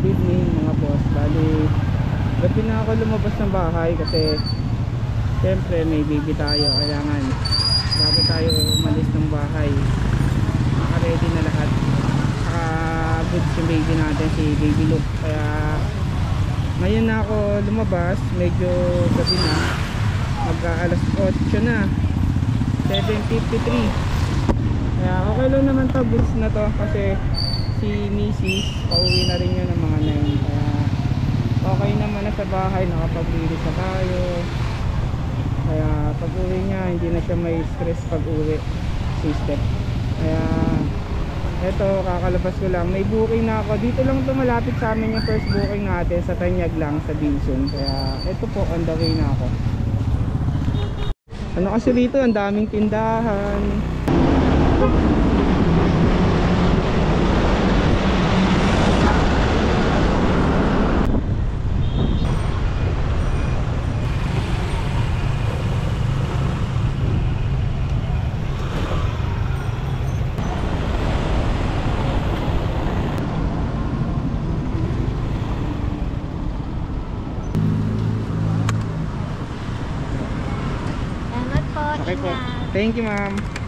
good evening mga boss. Bali, gabi na ako lumabas ng bahay kasi siyempre may baby tayo. Kailangan bago tayo umalis ng bahay, naka-ready na lahat. Saka good si baby natin, si Baby Luke. Kaya ngayon na ako lumabas, medyo gabi na, mag-alas 8 na, 7:53. Kaya okay lang naman to, goods na to kasi si Mrs. pauwi na rin yun ng mga 9. Kaya okay naman na sa bahay, nakapaglinis na tayo. Kaya pag uwi niya hindi na siya may stress pag uwi system. Kaya eto, kakalabas ko lang, may booking na ako dito lang to, malapit sa amin yung first booking natin, sa Tanyag lang, sa Binsun. Kaya eto po, on the way na ako. Ano kasi dito, ang daming tindahan. Salamat po. Okay po. Ingat. Thank you, ma'am.